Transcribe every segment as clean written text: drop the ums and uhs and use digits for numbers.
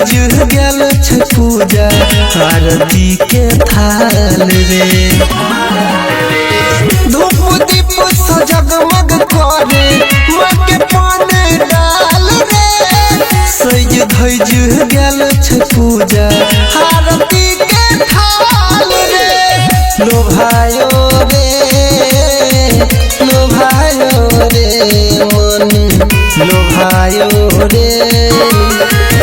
धैज गेल छ पूजा आरती के थाल रे धूप दीप से जगमग करे माँ के पान डाल रे सज धैज गेल छ पूजा आरती के थाल रे लोभायो रे मन लोभायो रे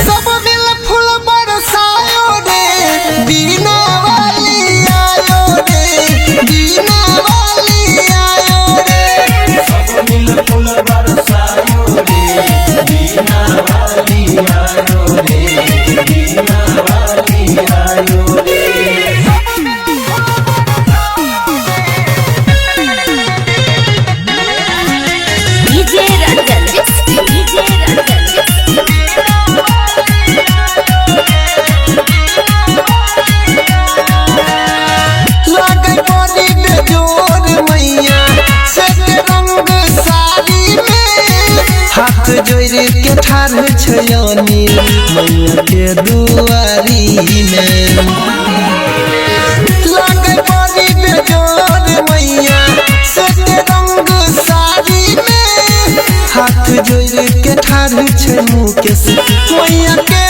सब मिल फूल बरसायो रे बीना वाली आयो रे बीना वाली आयो रे सब मिल फूल बरसायो रे बीना वाली आयो रे बीना वाली आयो रे हाथ जोड़ के ठाढ़ छयानी मैया के दुआरी में लागे बड़ी बेजोर मैया से रंग साड़ी में हाथ जोड़ के ठाढ़ छ मुकेश मैया के